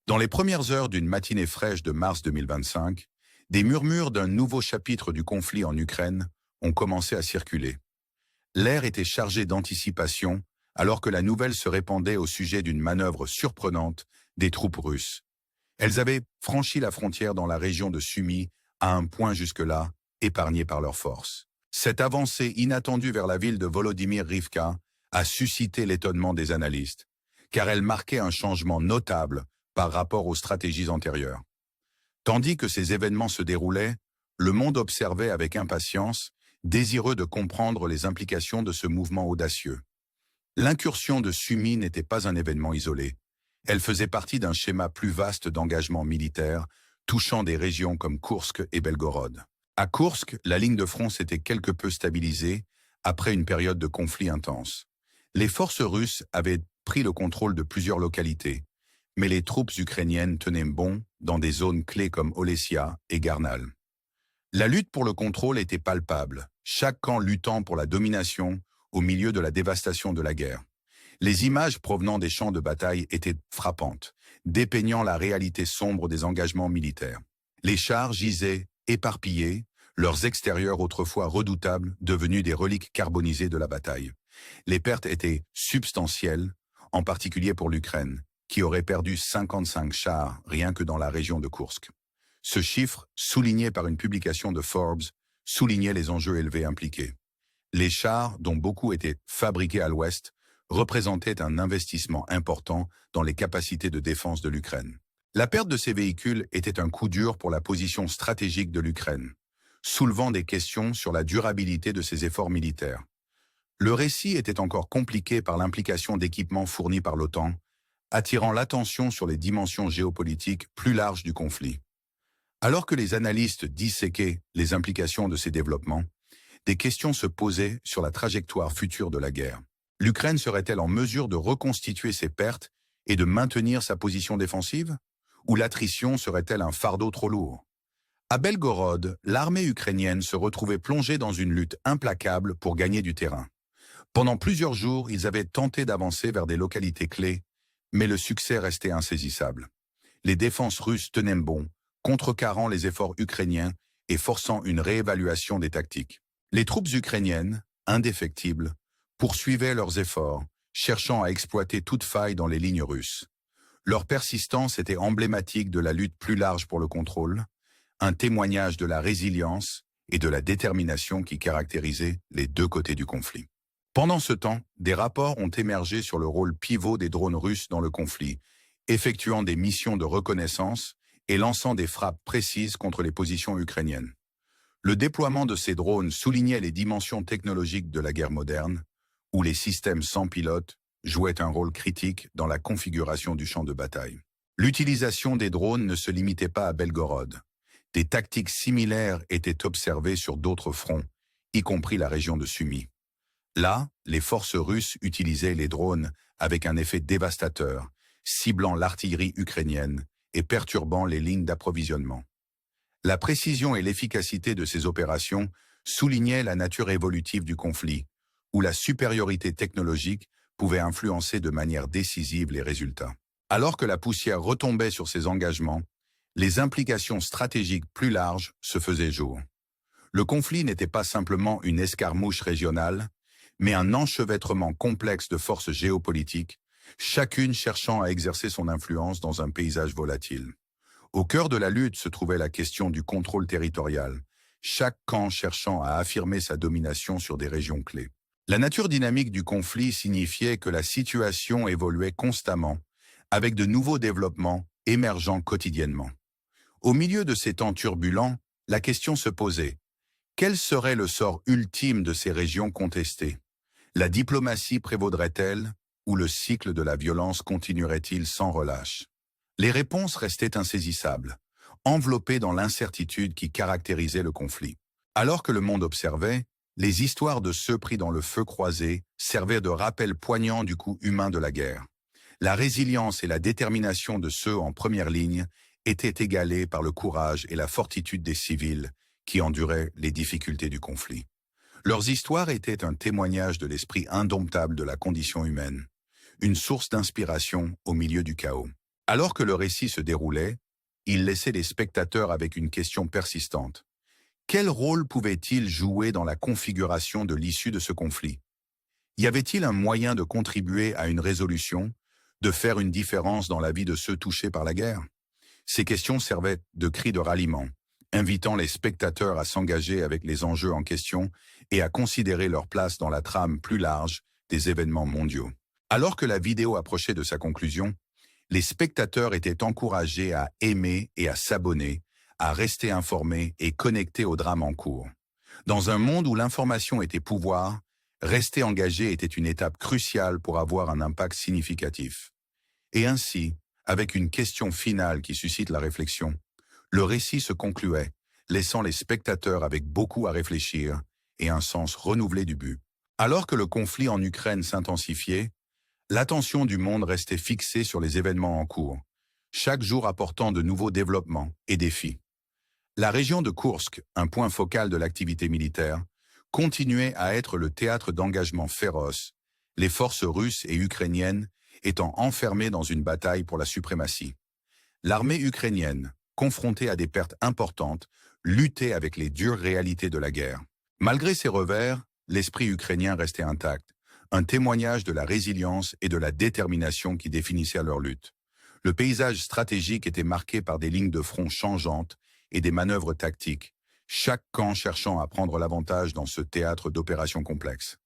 Dans les premières heures d'une matinée fraîche de mars 2025, des murmures d'un nouveau chapitre du conflit en Ukraine ont commencé à circuler. L'air était chargé d'anticipation alors que la nouvelle se répandait au sujet d'une manœuvre surprenante des troupes russes. Elles avaient franchi la frontière dans la région de Sumy à un point jusque-là épargné par leurs forces. Cette avancée inattendue vers la ville de Volodymyr Rivka a suscité l'étonnement des analystes, car elle marquait un changement notable par rapport aux stratégies antérieures. Tandis que ces événements se déroulaient, le monde observait avec impatience, désireux de comprendre les implications de ce mouvement audacieux. L'incursion de Sumy n'était pas un événement isolé. Elle faisait partie d'un schéma plus vaste d'engagement militaire, touchant des régions comme Koursk et Belgorod. À Koursk, la ligne de front s'était quelque peu stabilisée après une période de conflit intense. Les forces russes avaient pris le contrôle de plusieurs localités, mais les troupes ukrainiennes tenaient bon dans des zones clés comme Olesya et Garnal. La lutte pour le contrôle était palpable, chaque camp luttant pour la domination au milieu de la dévastation de la guerre. Les images provenant des champs de bataille étaient frappantes, dépeignant la réalité sombre des engagements militaires. Les chars gisaient éparpillés, leurs extérieurs autrefois redoutables devenus des reliques carbonisées de la bataille. Les pertes étaient substantielles, en particulier pour l'Ukraine, qui aurait perdu 55 chars rien que dans la région de Koursk. Ce chiffre, souligné par une publication de Forbes, soulignait les enjeux élevés impliqués. Les chars, dont beaucoup étaient fabriqués à l'Ouest, représentaient un investissement important dans les capacités de défense de l'Ukraine. La perte de ces véhicules était un coup dur pour la position stratégique de l'Ukraine, soulevant des questions sur la durabilité de ses efforts militaires. Le récit était encore compliqué par l'implication d'équipements fournis par l'OTAN, attirant l'attention sur les dimensions géopolitiques plus larges du conflit. Alors que les analystes disséquaient les implications de ces développements, des questions se posaient sur la trajectoire future de la guerre. L'Ukraine serait-elle en mesure de reconstituer ses pertes et de maintenir sa position défensive? Ou l'attrition serait-elle un fardeau trop lourd? À Belgorod, l'armée ukrainienne se retrouvait plongée dans une lutte implacable pour gagner du terrain. Pendant plusieurs jours, ils avaient tenté d'avancer vers des localités clés, mais le succès restait insaisissable. Les défenses russes tenaient bon, contrecarrant les efforts ukrainiens et forçant une réévaluation des tactiques. Les troupes ukrainiennes, indéfectibles, poursuivaient leurs efforts, cherchant à exploiter toute faille dans les lignes russes. Leur persistance était emblématique de la lutte plus large pour le contrôle, un témoignage de la résilience et de la détermination qui caractérisaient les deux côtés du conflit. Pendant ce temps, des rapports ont émergé sur le rôle pivot des drones russes dans le conflit, effectuant des missions de reconnaissance et lançant des frappes précises contre les positions ukrainiennes. Le déploiement de ces drones soulignait les dimensions technologiques de la guerre moderne, où les systèmes sans pilote jouaient un rôle critique dans la configuration du champ de bataille. L'utilisation des drones ne se limitait pas à Belgorod. Des tactiques similaires étaient observées sur d'autres fronts, y compris la région de Sumy. Là, les forces russes utilisaient les drones avec un effet dévastateur, ciblant l'artillerie ukrainienne et perturbant les lignes d'approvisionnement. La précision et l'efficacité de ces opérations soulignaient la nature évolutive du conflit, où la supériorité technologique pouvait influencer de manière décisive les résultats. Alors que la poussière retombait sur ces engagements, les implications stratégiques plus larges se faisaient jour. Le conflit n'était pas simplement une escarmouche régionale, mais un enchevêtrement complexe de forces géopolitiques, chacune cherchant à exercer son influence dans un paysage volatile. Au cœur de la lutte se trouvait la question du contrôle territorial, chaque camp cherchant à affirmer sa domination sur des régions clés. La nature dynamique du conflit signifiait que la situation évoluait constamment, avec de nouveaux développements émergeant quotidiennement. Au milieu de ces temps turbulents, la question se posait: quel serait le sort ultime de ces régions contestées? La diplomatie prévaudrait-elle ou le cycle de la violence continuerait-il sans relâche? Les réponses restaient insaisissables, enveloppées dans l'incertitude qui caractérisait le conflit. Alors que le monde observait, les histoires de ceux pris dans le feu croisé servaient de rappel poignant du coût humain de la guerre. La résilience et la détermination de ceux en première ligne étaient égalées par le courage et la fortitude des civils qui enduraient les difficultés du conflit. Leurs histoires étaient un témoignage de l'esprit indomptable de la condition humaine, une source d'inspiration au milieu du chaos. Alors que le récit se déroulait, il laissait les spectateurs avec une question persistante. Quel rôle pouvait-il jouer dans la configuration de l'issue de ce conflit? Y avait-il un moyen de contribuer à une résolution, de faire une différence dans la vie de ceux touchés par la guerre? Ces questions servaient de cri de ralliement, invitant les spectateurs à s'engager avec les enjeux en question et à considérer leur place dans la trame plus large des événements mondiaux. Alors que la vidéo approchait de sa conclusion, les spectateurs étaient encouragés à aimer et à s'abonner, à rester informés et connectés au drame en cours. Dans un monde où l'information était pouvoir, rester engagé était une étape cruciale pour avoir un impact significatif. Et ainsi, avec une question finale qui suscite la réflexion, le récit se concluait, laissant les spectateurs avec beaucoup à réfléchir et un sens renouvelé du but. Alors que le conflit en Ukraine s'intensifiait, l'attention du monde restait fixée sur les événements en cours, chaque jour apportant de nouveaux développements et défis. La région de Koursk, un point focal de l'activité militaire, continuait à être le théâtre d'engagements féroces, les forces russes et ukrainiennes étant enfermées dans une bataille pour la suprématie. L'armée ukrainienne, confrontée à des pertes importantes, luttait avec les dures réalités de la guerre. Malgré ces revers, l'esprit ukrainien restait intact, un témoignage de la résilience et de la détermination qui définissaient leur lutte. Le paysage stratégique était marqué par des lignes de front changeantes et des manœuvres tactiques, chaque camp cherchant à prendre l'avantage dans ce théâtre d'opérations complexes.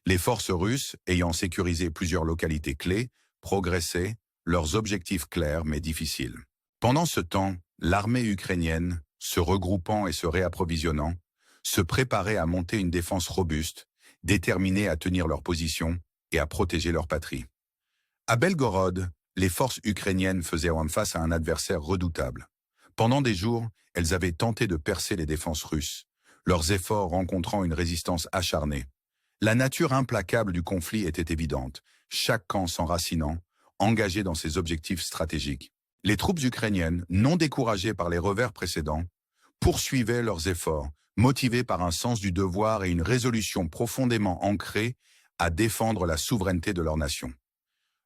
Les forces russes, ayant sécurisé plusieurs localités clés, progressaient, leurs objectifs clairs mais difficiles. Pendant ce temps, l'armée ukrainienne, se regroupant et se réapprovisionnant, se préparait à monter une défense robuste, déterminée à tenir leur position et à protéger leur patrie. À Belgorod, les forces ukrainiennes faisaient face à un adversaire redoutable. Pendant des jours, elles avaient tenté de percer les défenses russes, leurs efforts rencontrant une résistance acharnée. La nature implacable du conflit était évidente, chaque camp s'enracinant, engagé dans ses objectifs stratégiques. Les troupes ukrainiennes, non découragées par les revers précédents, poursuivaient leurs efforts, motivées par un sens du devoir et une résolution profondément ancrée à défendre la souveraineté de leur nation.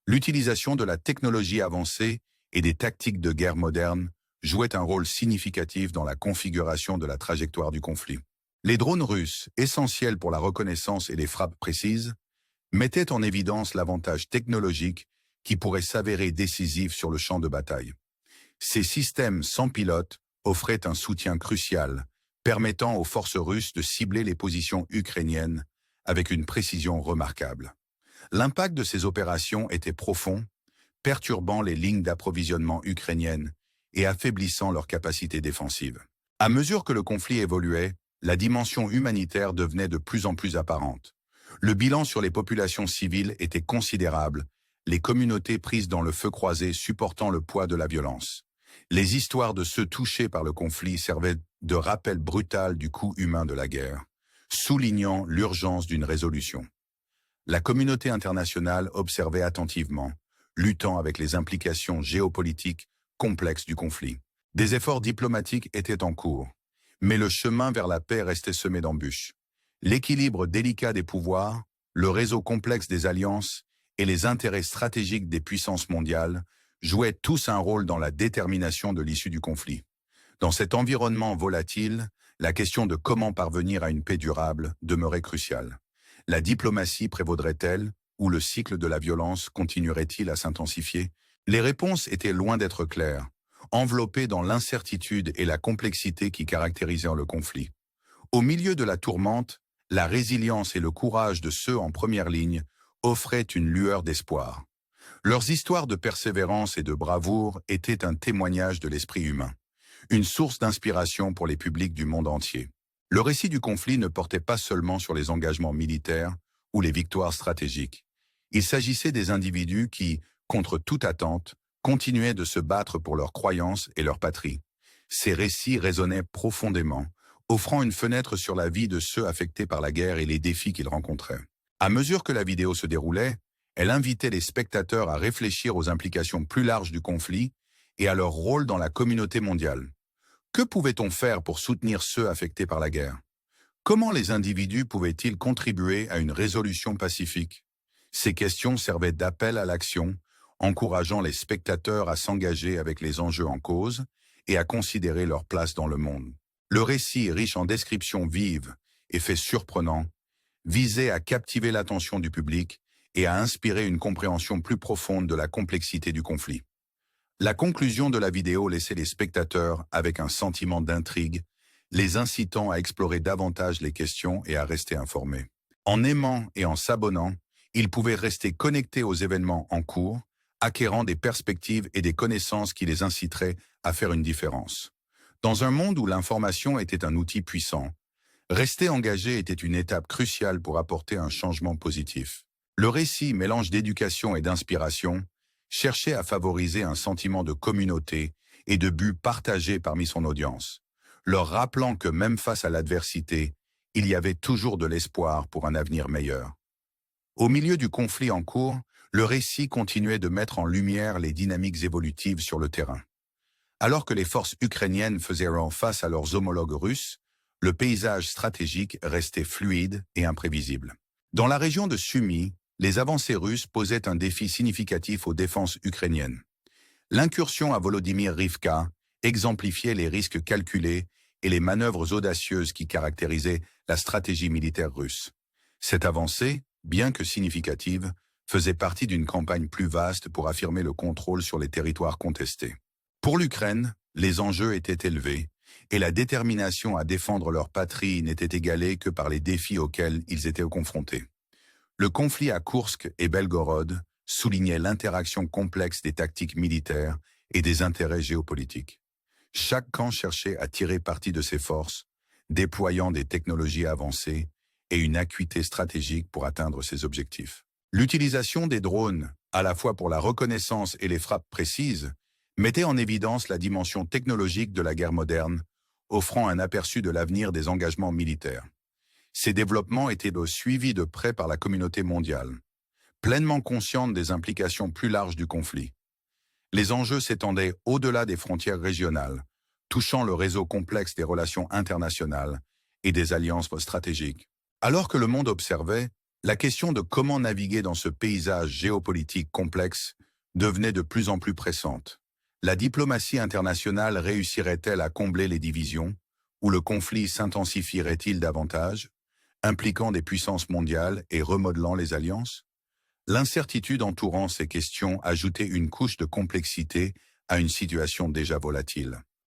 L'utilisation de la technologie avancée et des tactiques de guerre modernes jouait un rôle significatif dans la configuration de la trajectoire du conflit. Les drones russes, essentiels pour la reconnaissance et les frappes précises, mettaient en évidence l'avantage technologique qui pourrait s'avérer décisif sur le champ de bataille. Ces systèmes sans pilote offraient un soutien crucial, permettant aux forces russes de cibler les positions ukrainiennes avec une précision remarquable. L'impact de ces opérations était profond, perturbant les lignes d'approvisionnement ukrainiennes et affaiblissant leur capacité défensive. À mesure que le conflit évoluait, la dimension humanitaire devenait de plus en plus apparente. Le bilan sur les populations civiles était considérable, les communautés prises dans le feu croisé supportant le poids de la violence. Les histoires de ceux touchés par le conflit servaient de rappel brutal du coût humain de la guerre, soulignant l'urgence d'une résolution. La communauté internationale observait attentivement, luttant avec les implications géopolitiques complexes du conflit. Des efforts diplomatiques étaient en cours, mais le chemin vers la paix restait semé d'embûches. L'équilibre délicat des pouvoirs, le réseau complexe des alliances et les intérêts stratégiques des puissances mondiales jouaient tous un rôle dans la détermination de l'issue du conflit. Dans cet environnement volatile, la question de comment parvenir à une paix durable demeurait cruciale. La diplomatie prévaudrait-elle, ou le cycle de la violence continuerait-il à s'intensifier? Les réponses étaient loin d'être claires, enveloppées dans l'incertitude et la complexité qui caractérisèrent le conflit. Au milieu de la tourmente, la résilience et le courage de ceux en première ligne offraient une lueur d'espoir. Leurs histoires de persévérance et de bravoure étaient un témoignage de l'esprit humain, une source d'inspiration pour les publics du monde entier. Le récit du conflit ne portait pas seulement sur les engagements militaires ou les victoires stratégiques. Il s'agissait des individus qui, contre toute attente, continuaient de se battre pour leurs croyances et leur patrie. Ces récits résonnaient profondément, offrant une fenêtre sur la vie de ceux affectés par la guerre et les défis qu'ils rencontraient. À mesure que la vidéo se déroulait, elle invitait les spectateurs à réfléchir aux implications plus larges du conflit et à leur rôle dans la communauté mondiale. Que pouvait-on faire pour soutenir ceux affectés par la guerre? Comment les individus pouvaient-ils contribuer à une résolution pacifique? Ces questions servaient d'appel à l'action, encourageant les spectateurs à s'engager avec les enjeux en cause et à considérer leur place dans le monde. Le récit, riche en descriptions vives et faits surprenants, visait à captiver l'attention du public et à inspirer une compréhension plus profonde de la complexité du conflit. La conclusion de la vidéo laissait les spectateurs avec un sentiment d'intrigue, les incitant à explorer davantage les questions et à rester informés. En aimant et en s'abonnant, ils pouvaient rester connectés aux événements en cours, acquérant des perspectives et des connaissances qui les inciteraient à faire une différence. Dans un monde où l'information était un outil puissant, rester engagé était une étape cruciale pour apporter un changement positif. Le récit, mélange d'éducation et d'inspiration, cherchait à favoriser un sentiment de communauté et de but partagé parmi son audience, leur rappelant que même face à l'adversité, il y avait toujours de l'espoir pour un avenir meilleur. Au milieu du conflit en cours, le récit continuait de mettre en lumière les dynamiques évolutives sur le terrain. Alors que les forces ukrainiennes faisaient face à leurs homologues russes, le paysage stratégique restait fluide et imprévisible. Dans la région de Sumy, les avancées russes posaient un défi significatif aux défenses ukrainiennes. L'incursion à Volodymyr-Rivka exemplifiait les risques calculés et les manœuvres audacieuses qui caractérisaient la stratégie militaire russe. Cette avancée, bien que significative, faisait partie d'une campagne plus vaste pour affirmer le contrôle sur les territoires contestés. Pour l'Ukraine, les enjeux étaient élevés, et la détermination à défendre leur patrie n'était égalée que par les défis auxquels ils étaient confrontés. Le conflit à Koursk et Belgorod soulignait l'interaction complexe des tactiques militaires et des intérêts géopolitiques. Chaque camp cherchait à tirer parti de ses forces, déployant des technologies avancées et une acuité stratégique pour atteindre ses objectifs. L'utilisation des drones, à la fois pour la reconnaissance et les frappes précises, mettait en évidence la dimension technologique de la guerre moderne, offrant un aperçu de l'avenir des engagements militaires. Ces développements étaient suivis de près par la communauté mondiale, pleinement consciente des implications plus larges du conflit. Les enjeux s'étendaient au-delà des frontières régionales, touchant le réseau complexe des relations internationales et des alliances stratégiques. Alors que le monde observait, la question de comment naviguer dans ce paysage géopolitique complexe devenait de plus en plus pressante. La diplomatie internationale réussirait-elle à combler les divisions, ou le conflit s'intensifierait-il davantage, impliquant des puissances mondiales et remodelant les alliances? L'incertitude entourant ces questions ajoutait une couche de complexité à une situation déjà volatile.